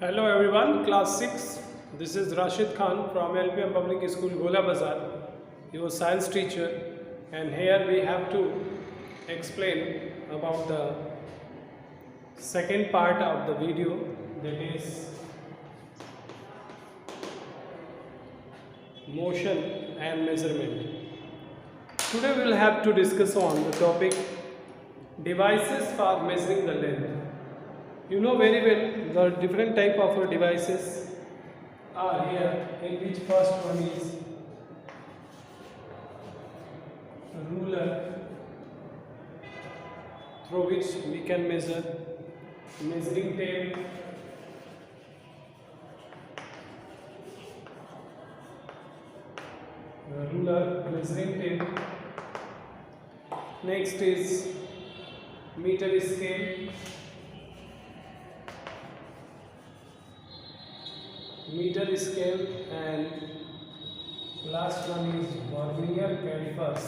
Hello everyone, class 6. This is Rashid Khan from LPM Public School, Gola Bazar, your science teacher, and here we have to explain about the second part of the video, that is motion and measurement. Today we will have to discuss on the topic devices for measuring the length. You know very well the different type of devices are here, in which first one is ruler, through which we can measure, measuring tape, ruler, measuring tape. Next is meter scale, and last one is vernier calipers.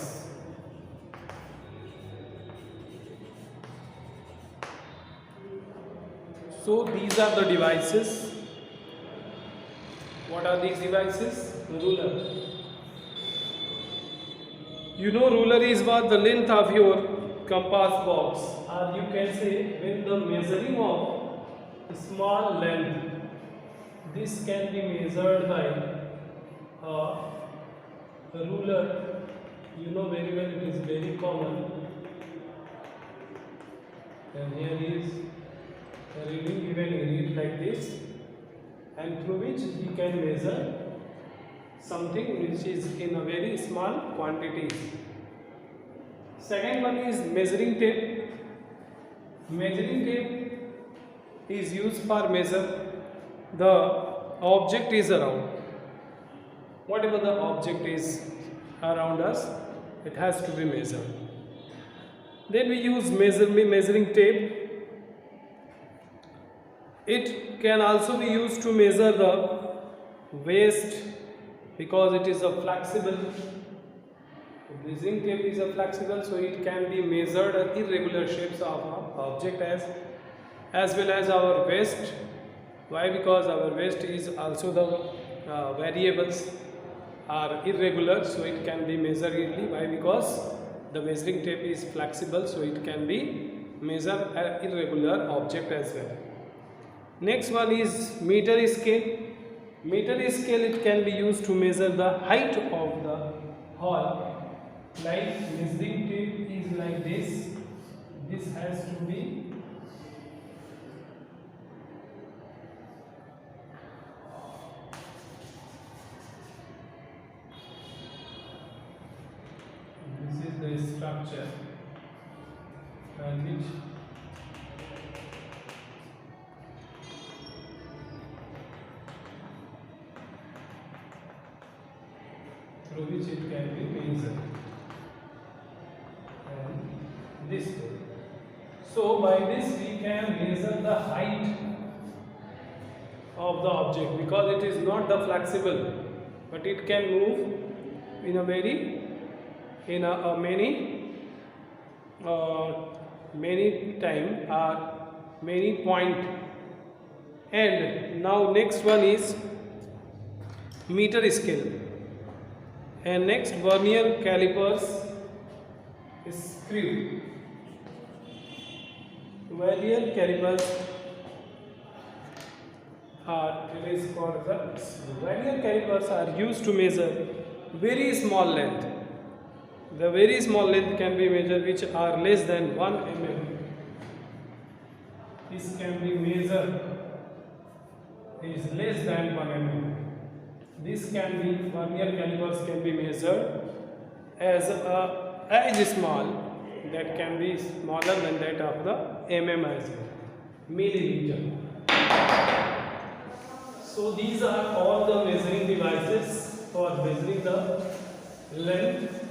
So these are the devices. What are these devices? Ruler. You know ruler is what the length of your compass box, or you can say when the measuring of small length, this can be measured by a ruler. You know very well, it is very common. And here is the reading given in it like this, and through which we can measure something which is in a very small quantity. Second one is measuring tape. Measuring tape is used for measure the object is around. Whatever the object is around us, it has to be measured. Then we use measuring tape. It can also be used to measure the waist, because it is a flexible. Measuring tape is a flexible, so it can be measured irregular shapes of an object as well as our waist. Why? Because our waist is also the variables are irregular, so it can be measured easily. Why? Because the measuring tape is flexible, so it can be measure an irregular object as well. Next one is meter scale. Meter scale, it can be used to measure the height of the hall. Like measuring tape is like this. This has to be the structure, and which through which it can be measured, and this way. So by this we can measure the height of the object, because it is not the flexible, but it can move in a very many time or many point. And now next one is meter scale, and next vernier calipers screw. Vernier calipers are, it is called the vernier calipers are used to measure very small length. The very small length can be measured which are less than 1 mm. This can be measured is less than 1 mm. This can be, vernier calipers can be measured as small, that can be smaller than that of the mm as well, millimeter. So these are all the measuring devices for measuring the length.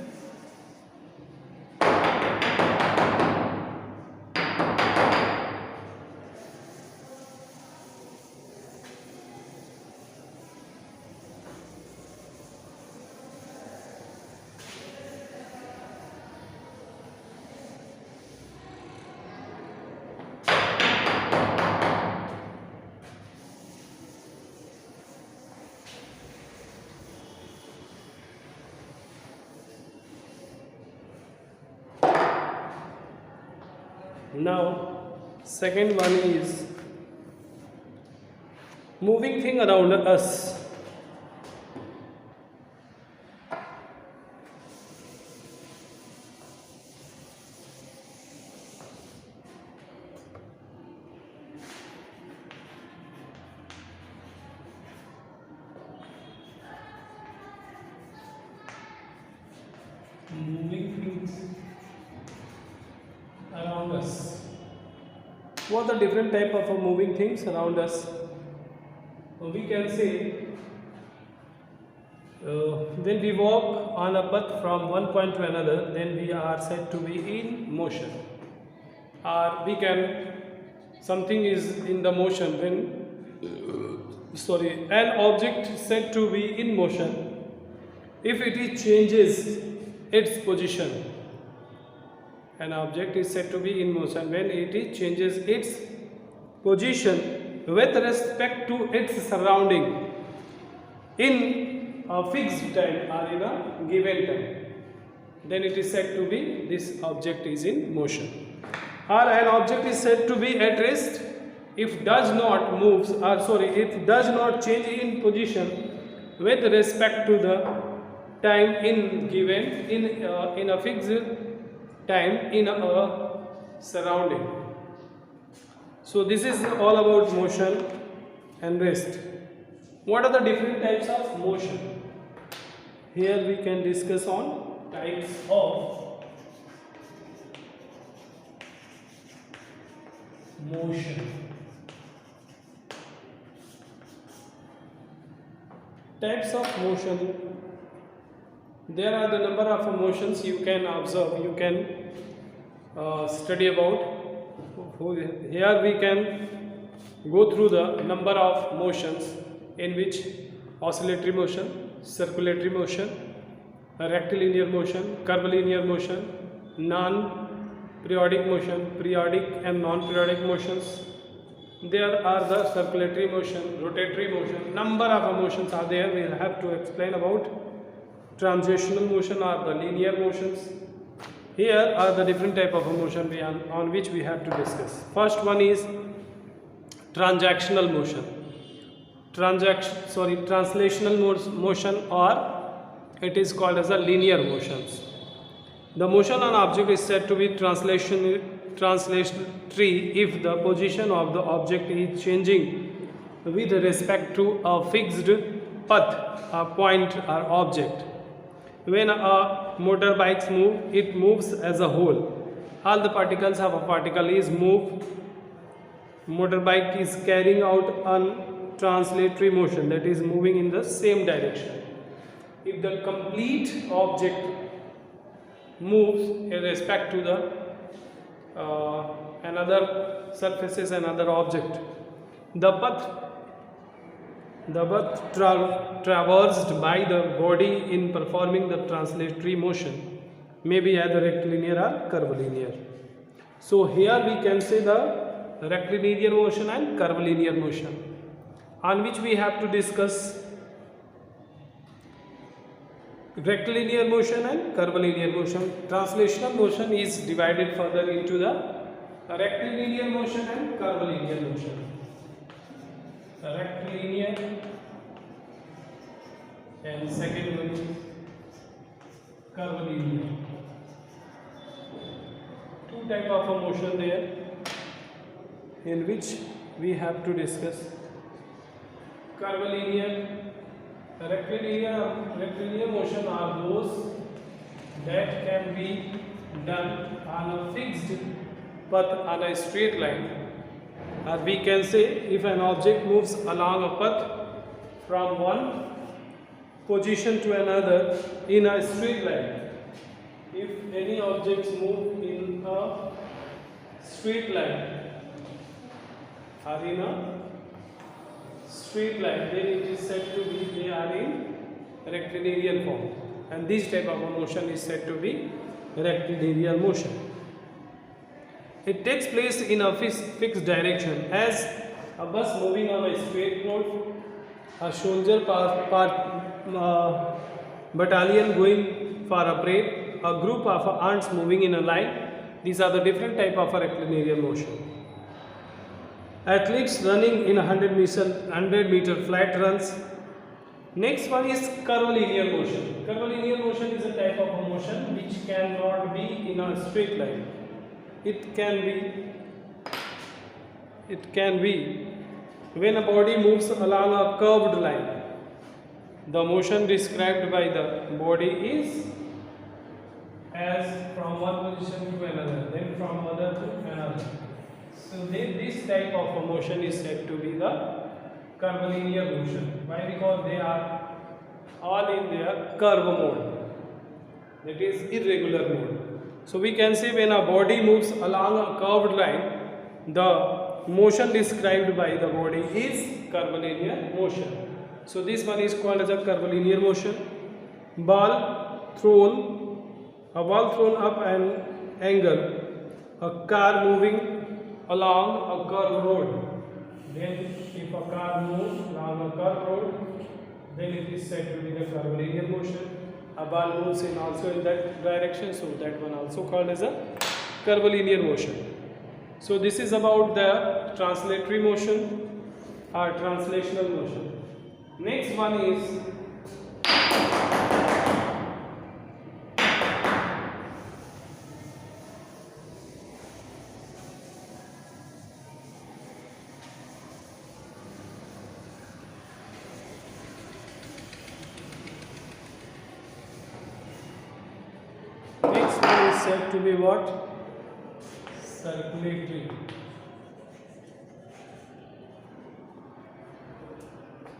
Now second one is moving thing around us. Moving things around us. What are the different type of moving things around us? We can say when we walk on a path from one point to another, then we are said to be in motion. Or we can, something is in the motion when an object is said to be in motion if it is changes its position. An object is said to be in motion when it changes its position with respect to its surrounding in a fixed time or in a given time. Then it is said to be this object is in motion. Or an object is said to be at rest if does not change in position with respect to the time in a fixed time in a surrounding. So this is all about motion and rest. What are the different types of motion? Here we can discuss on types of motion. Types of motion. There are the number of motions you can observe, you can study about. Here we can go through the number of motions in which oscillatory motion, circulatory motion, rectilinear motion, curvilinear motion, non-periodic motion, periodic and non-periodic motions. There are the circulatory motion, rotatory motion, number of motions are there. We will have to explain about translational motion or the linear motions. Here are the different type of motion on which we have to discuss. First one is transactional motion. Translational motion, or it is called as a linear motions. The motion on object is said to be translatory if the position of the object is changing with respect to a fixed path, a point or object. When a motorbike moves, it moves as a whole. All the particles of a particle is moved. Motorbike is carrying out a translatory motion, that is moving in the same direction. If the complete object moves in respect to the another surfaces, another object, the path traversed by the body in performing the translatory motion may be either rectilinear or curvilinear. So here we can say the rectilinear motion and curvilinear motion, on which we have to discuss rectilinear motion and curvilinear motion. Translational motion is divided further into the rectilinear motion and curvilinear motion. Rectilinear and second one is curvilinear. Two type of motion there in which we have to discuss. Curvilinear, rectilinear motion are those that can be done on a fixed path on a straight line. Or we can say if an object moves along a path from one position to another in a straight line. If any objects move in a straight line or in a straight line, then it is said to be they are in rectilinear form, and this type of motion is said to be rectilinear motion. It takes place in a fixed direction, as a bus moving on a straight road, a soldier battalion going for a parade, a group of ants moving in a line. These are the different type of a rectilinear motion. Athletes running in 100 meter flat runs. Next one is curvilinear motion. Curvilinear motion is a type of a motion which cannot be in a straight line. It can be when a body moves along a curved line. The motion described by the body is as from one position to another, then from other to another. So this type of a motion is said to be the curvilinear motion. Why? Because they are all in their curve mode, that is irregular mode. So we can say when a body moves along a curved line, the motion described by the body is curvilinear motion. So this one is called as a curvilinear motion. A ball thrown up an angle, a car moving along a curved road. Then if a car moves along a curved road, then it is said to be the curvilinear motion. A ball moves also in that direction, so that one also called as a curvilinear motion. So this is about the translatory motion or translational motion. Next one is said to be what? Circulatory.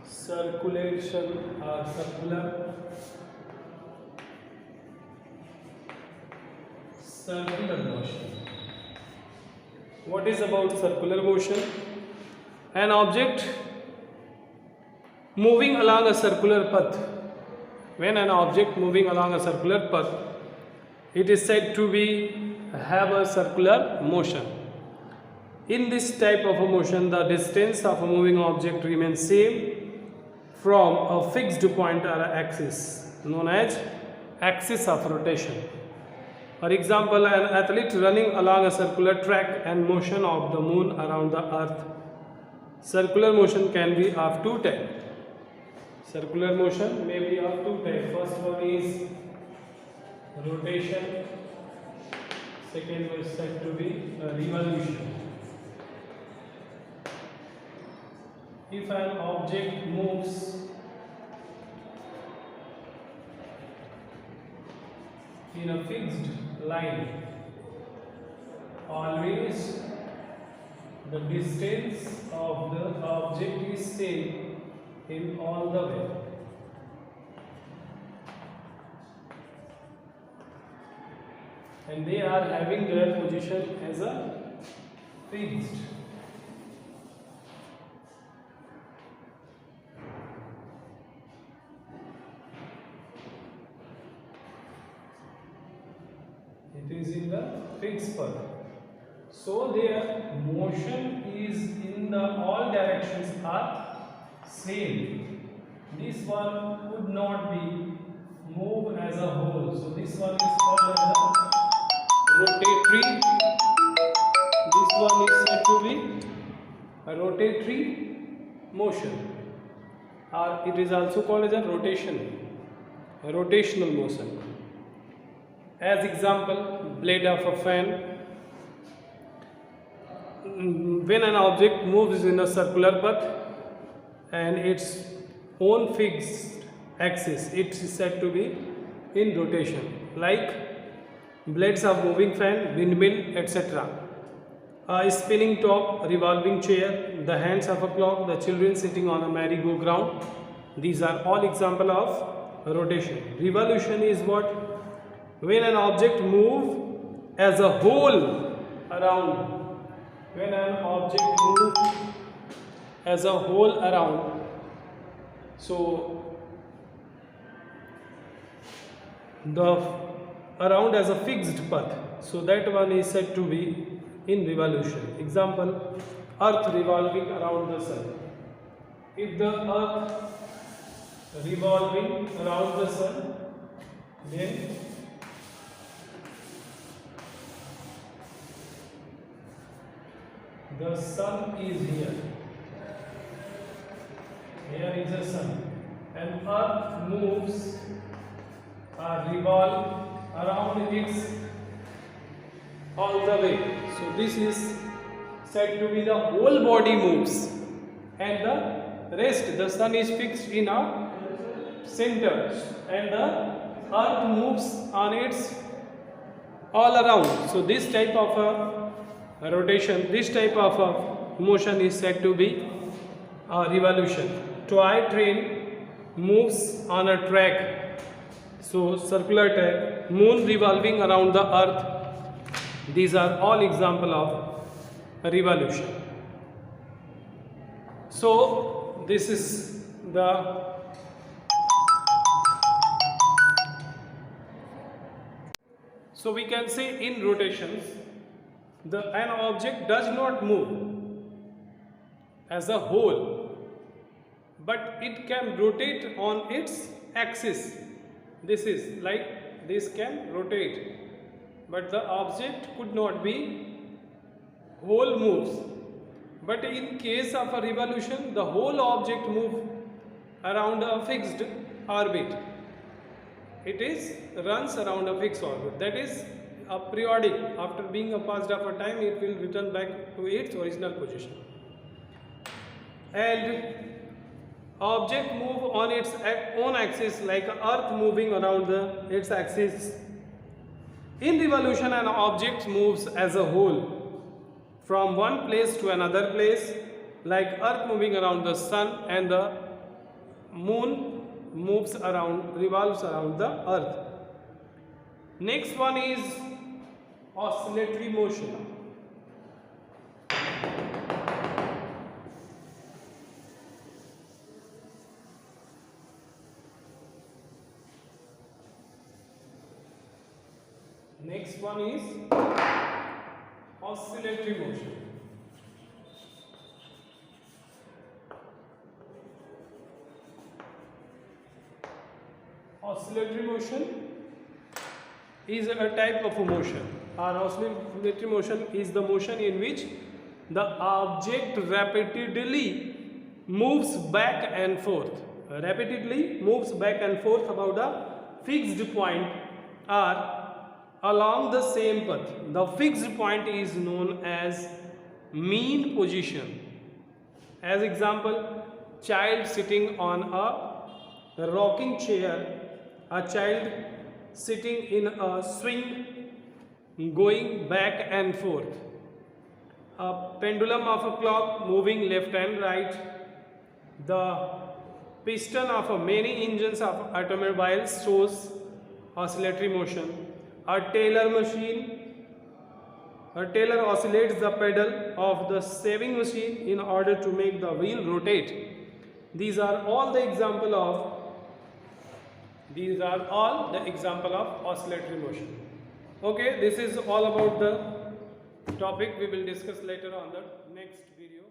Circulation or circular motion. What is about circular motion? An object moving along a circular path. When an object moving along a circular path, it is said to have a circular motion. In this type of a motion, the distance of a moving object remains same from a fixed point or axis known as axis of rotation. For example, an athlete running along a circular track and motion of the moon around the earth. Circular motion can be of two types. Circular motion may be of two types. First one is rotation, second one is said to be revolution. If an object moves in a fixed line, always the distance of the object is same in all the way. And they are having their position as a fixed. It is in the fixed path. So their motion is in the all directions are same. This one would not be move as a whole. So this one is called as a rotatory. This one is said to be a rotatory motion, or it is also called as a rotational motion. As example, blade of a fan. When an object moves in a circular path and its own fixed axis, it is said to be in rotation, like blades of moving fan, windmill, etc. A spinning top, revolving chair, the hands of a clock, the children sitting on a merry-go-round. These are all example of rotation. Revolution is what? When an object moves as a whole around. When an object moves as a whole around. So the around as a fixed path. So that one is said to be in revolution. Example, earth revolving around the sun. If the earth revolving around the sun, then The sun is here. Here is the sun, and earth moves or revolve around its all the way. So this is said to be the whole body moves, and the rest, the sun is fixed in a center, and the earth moves on its all around. So this type of a rotation, this type of a motion is said to be a revolution. Toy train moves on a track, so circular track. Moon revolving around the earth. These are all example of a revolution. So this is the we can say in rotations, an object does not move as a whole, but it can rotate on its axis. This is like this can rotate, but the object could not be whole moves. But in case of a revolution, the whole object moves around a fixed orbit. It runs around a fixed orbit. That is a periodic. After being a passed of a time, it will return back to its original position. And object move on its own axis, like earth moving around its axis. In revolution, an object moves as a whole from one place to another place, like earth moving around the sun, and the moon revolves around the earth. Next one is oscillatory motion. Next one is oscillatory motion. Oscillatory motion is a type of a motion. Oscillatory motion is the motion in which the object repeatedly moves back and forth. Repeatedly moves back and forth about a fixed point or along the same path. The fixed point is known as mean position. As example, child sitting on a rocking chair, a child sitting in a swing going back and forth, a pendulum of a clock moving left and right, the piston of many engines of automobiles shows oscillatory motion. A tailor oscillates the pedal of the sewing machine in order to make the wheel rotate. These are all the example of oscillatory motion. Okay, this is all about the topic. We will discuss later on the next video.